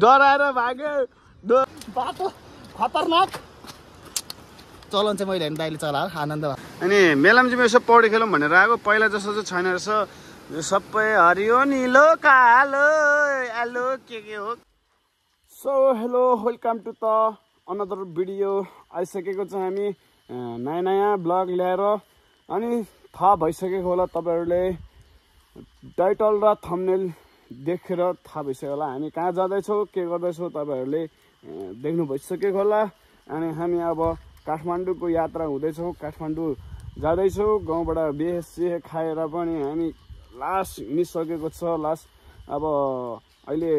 डराएर भाग्यो बाटो खतरनाक चलन चाहिँ मैले हेर्नु दाइले चलायो आनन्द भयो अनि मेलामजीमा यसो पौडी खेलौँ भनेर आएको पहिला जस्तो चाहिँ छैन रहेछ यो सबै हरियो निलो कालो आलो के हो सो hello welcome to the another video आइसकेको छ हामी नयाँ नयाँ ब्लग ल्याएर अनि थाहा भइसकेको होला तपाईँहरूले टाइटल र थम्बनेल देखेर थाहा भइसक्यो होला हामी कहाँ जाँदैछौँ के गर्दैछौँ तपाईँहरूले देख्नु भइसकेको होला अनि हामी अब काठमाडौँको यात्रा हुँदैछौँ काठमाडौँ जाँदैछौँ गाउँबाट बिहे खाएर पनि हामी लास्ट हिँडिसकेको छ लास्ट अब अहिले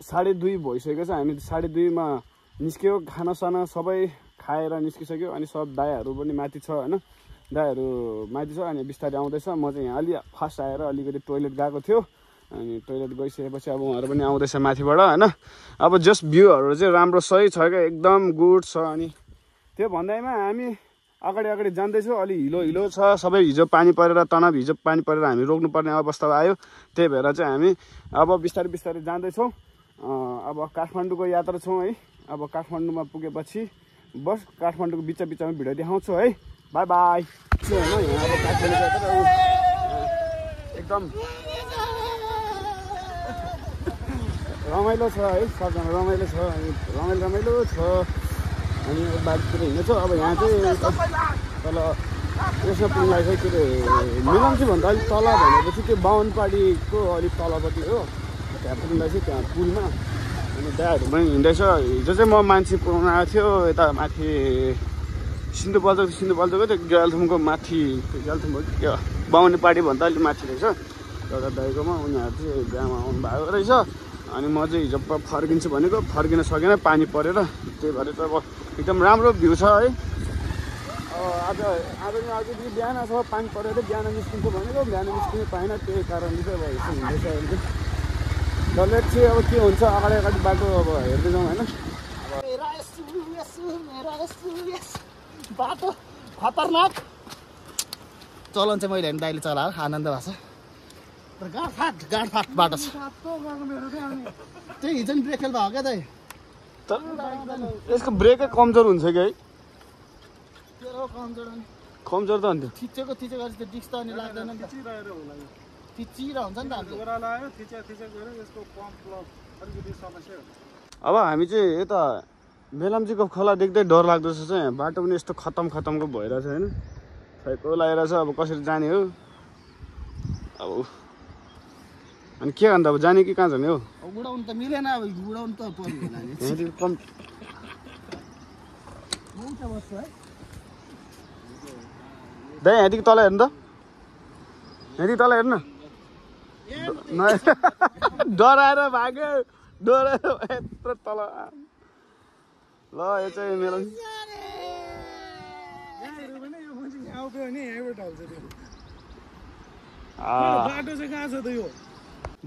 2:30 भइसकेको छ हामी 2:30 मा निस्क्यो खानासाना सबै खाएर निस्किसक्यो अनि सब दायाहरू पनि माथि छ हैन दायाहरू माथि छ अनि बिस्तारै आउँदैछ म चाहिँ यहाँ अलि फास्ट आएर अलिकति टोइलेट गएको थियो अनि टोइलेट गइसकेपछि अब उहाँहरू पनि आउँदैछ माथिबाट हैन अब जस्ट भ्यूहरू चाहिँ राम्रो सही छ क्या एकदम गुड छ अनि त्यो भन्दैमा हामी अगाडि जाँदैछौँ अलि हिलो छ सबै हिजो पानी परेर तनाव हिजो पानी परेर हामी रोक्नुपर्ने अवस्था आयो त्यही भएर चाहिँ हामी अब बिस्तारै जाँदैछौँ अब काठमाडौँको यात्रा छौँ है अब काठमाडौँमा पुगेपछि बस काठमाडौँको बिचमा भिडियो देखाउँछु है बाई बाई हैन यहाँ अब काठमाडौँ एकदम रमाइलो छ है सबजना रमाइलो छ अनि रमाइलो छ अनि बाटोतिर हिँड्दैछ अब यहाँ चाहिँ तल यसमा पुग्नलाई चाहिँ के अरे मेलाम्ची भन्दा अलिक तल भनेपछि त्यो बाहुनपाडीको अलिक तलपट्टि हो त्यहाँ पुग्नलाई चाहिँ त्यहाँ पुलमा अनि दायाहरू पनि हिँड्दैछ हिजो चाहिँ म मान्छे पुऱ्याउन आएको थियो यता माथि सिन्धुपाल्चोको त्यो ग्यालथुमको माथि त्यो ग्यालथुमको के बाहुनपाडी भन्दा अलिक माथि रहेछ एउटा दाइकोमा उनीहरू चाहिँ बिहामा आउनु भएको रहेछ अनि म चाहिँ हिजो फर्किन्छु भनेको फर्किन सकेन पानी परेर त्यही भएर चाहिँ अब एकदम राम्रो भ्यू छ है आज बिहान छ पानी परेर बिहान निस्किन्छु भनेको बिहान निस्किनु पाएन त्यही कारणले चाहिँ अब यसो हिँड्दैछ डल्लै चाहिँ अब के हुन्छ अगाडि बाटो अब हेर्दै जाउँ होइन बाटो खतरनाक चलन चाहिँ मैले हेर्नु दाइले चलायो आनन्द भएको छ गाँठफाट बाटो छ त्यही हिजो नि ब्रेक फेल भयो क्या दाइ यसको ब्रेकै कमजोर हुन्छ कि है कमजोर त अन्त थिचेको त्यो डिस्क त अनि लाग्दैन थिचिरा हुन्छ नि त अब हामी चाहिँ यता मेलाम्चीको खोला देख्दै डर लाग्दो छ चाहिँ बाटो पनि यस्तो खतमको भइरहेछ होइन खैको लागिरहेछ अब कसरी जाने हो अब अनि के गर्नु त अब जाने कि कहाँ जाने हो उडाउनु त मिलेन अब उडाउनु त पर्यो दाइ यहाँदेखि तल हेर्नु त यहाँदेखि तल हेर्नु डराएर भाग्यो डराएर यत्रो तल ल यो चाहिँ मेरो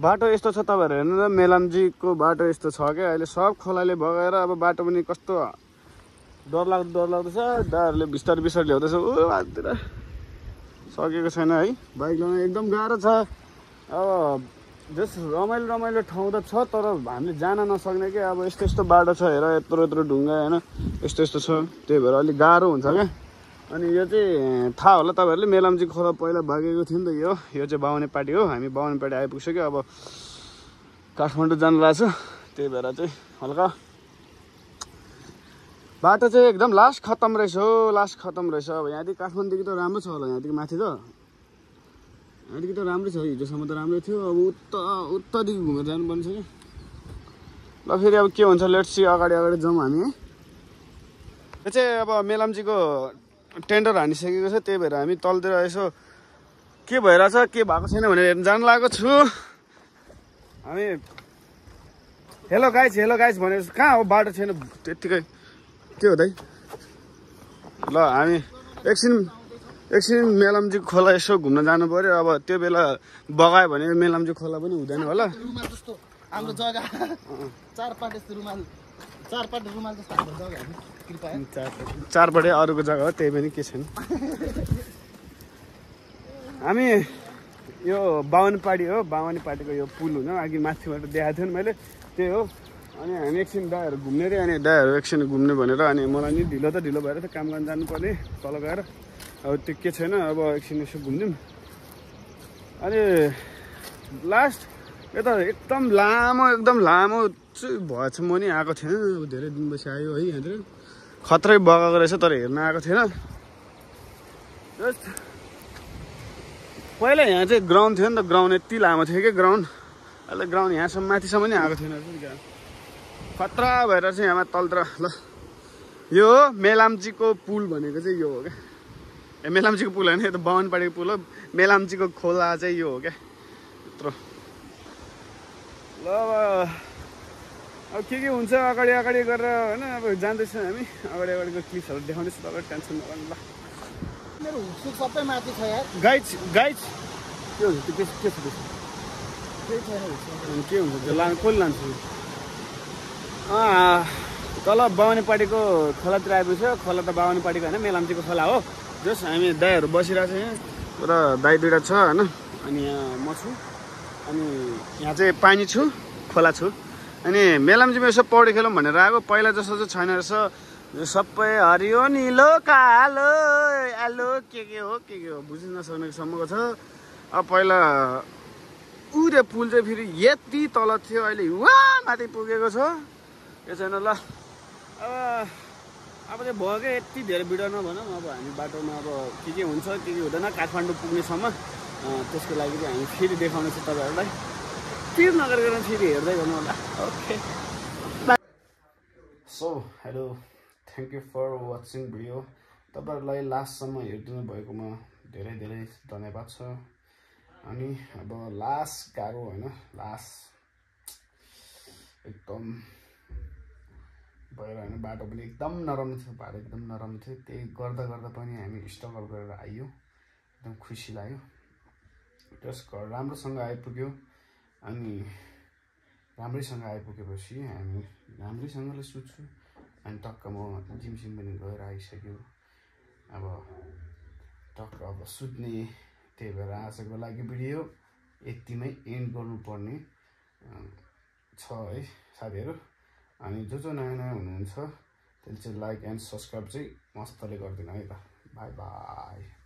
बाटो यस्तो छ तपाईँहरू हेर्नु त मेलाम्चीको बाटो यस्तो छ क्या अहिले सब खोलाले बगाएर अब बाटो पनि कस्तो डरलाग्दो छ दाहरूले बिस्तारै ल्याउँदैछ ऊ हाततिर सकेको छैन है बाइक ल्याउन एकदम गाह्रो छ अब जस रमाइलो ठाउँ त छ तर हामीले जान नसक्ने क्या अब यस्तो बाटो छ हेर यत्रो ढुङ्गा होइन यस्तो छ त्यही भएर अलिक गाह्रो हुन्छ क्या अनि यो चाहिँ थाहा होला तपाईँहरूले मेलाम्ची खोला पहिला भागेको थियो नि त यो चाहिँ बाहुनेपाटी हो हामी बाहुनेपाटी आइपुगिसक्यो अब काठमाडौँ जानु लाग्छ त्यही भएर चाहिँ हल्का बाटो चाहिँ एकदम लास्ट खतम रहेछ अब यहाँदेखि काठमाडौँदेखि त राम्रो छ होला यहाँदेखि माथि त यहाँदेखि त राम्रै छ हिजोसम्म त राम्रै थियो अब उत्तरदेखि घुमेर जानुपर्ने छ क्या ल फेरि अब के हुन्छ लेट्स सी अगाडि जाउँ हामी है यो चाहिँ अब मेलाम्चीको टेन्डर हानिसकेको छ त्यही भएर हामी तलतिर यसो के भइरहेछ के भएको छैन भनेर हेर्न जानु लागेको छु हामी हेलो गाइज भनेर कहाँ हो बाटो छैन त्यत्तिकै के हो दाइ ल हामी एकछिन मेलाम्ची खोला यसो घुम्न जानु पर्यो अब त्यो बेला बगायो भने मेलाम्ची खोला पनि हुँदैन होला हाम्रो जग्गा चारपटे अरूको जग्गा हो त्यही पनि के छैन हामी यो बावनपाडी हो, बावनपाडीको यो पुल हुन अघि माथिबाट देखाएको थियो नि मैले, त्यही हो। अनि हामी एकछिन दाइहरू घुम्ने रे, अनि दाइहरू एकछिन घुम्ने भनेर, अनि मलाई नि ढिलो त ढिलो भएर त काम गर्न जानुपर्ने तल गएर। अब त्यो के छैन, अब एकछिन यसो घुम्दिउँ। अनि लास्ट यता एकदम लामो चाहिँ भएछ, म नि आएको थिएन, अब धेरै दिनपछि आयो है। यहाँतिर खत्रै बगाएको रहेछ, तर हेर्न आएको थिएन। जस्ट पहिला यहाँ चाहिँ ग्राउन्ड थियो नि त, ग्राउन्ड यति लामो थियो कि ग्राउन्ड, अहिले ग्राउन्ड यहाँसम्म माथिसम्म नि आएको थिएन। खतरा भएर चाहिँ यहाँ तलतिर ल यो हो मेलाम्चीको पुल भनेको चाहिँ यो हो क्या। ए मेलाम्चीको पुल होइन, यो त बावनपाडीको पुल हो। मेलाम्चीको खोला चाहिँ यो हो क्या यत्रो। ल अब के हुन्छ अगाडि गरेर होइन, अब जाँदैछौँ हामी। अगाडिको क्लिप्सहरू देखाउँदैछु तपाईँ, टेन्सन नगर्नु ल। मेरो हुकसुक सबै माथि छ यार। गाइड के हुन्छ त्यो, के छ त्यसो? केही छैन हुकसुक। के हुन्छ त्यो कसले लान्छु? तल बावनपाडीको खोलातिर आइपुग्छ। खोला त बावनपाडीको होइन, मेलाम्चीको खोला हो। जस हामी दाइहरू बसिरहेको छ यहाँ, र दाइ दुइटा छ होइन, अनि यहाँ म छु, अनि यहाँ चाहिँ पानी छु, खोला छु। अनि मेलाम्चीमा यसो पौडी खेलौँ भनेर आएको, पहिला जस्तो चाहिँ छैन रहेछ। सबै हरियो निलो कालो आलो के हो बुझ्न नसक्ने सम्मको छ। अब पहिला त्यो पुल चाहिँ फेरि यति तल थियो, अहिले वहाँ माथि पुगेको छ। यो छैन ल। अब चाहिँ भयो क्या, यति धेरै भिडियो नभनौँ। अब हामी बाटोमा अब के हुन्छ के हुँदैन काठमाडौँ पुग्नेसम्म, त्यसको लागि चाहिँ हामी फेरि देखाउनेछ तपाईँहरूलाई। के नगरेर फेरि हेर्दै गर्नु होला। Okay so hello, thank you for watching video. तपाईँहरूलाई लास्टसम्म हेरिदिनु भएकोमा धेरै धेरै धन्यवाद छ। अनि अब लास्ट गाह्रो होइन, लास्ट एकदम भएर होइन, बाटो पनि एकदम नराम्रो थियो, बाटो एकदम नराम्रो थियो। त्यही गर्दा पनि हामी स्ट्रगल गरेर आइयो, एकदम खुसी लाग्यो। त्यस घर राम्रोसँग आइपुग्यो। अनि राम्रैसँग आइपुगेपछि हामी राम्रैसँगले सुत्छु। अनि टक्क म जिम पनि गएर आइसक्यो। अब टक्क अब सुत्ने, त्यही भएर आजको लागि भिडियो यतिमै एन्ड गर्नुपर्ने छ है साथीहरू। अनि जो नयाँ हुनुहुन्छ त्यसले चाहिँ लाइक एन्ड सब्सक्राइब चाहिँ मस्तले गरिदिनु है त। By by.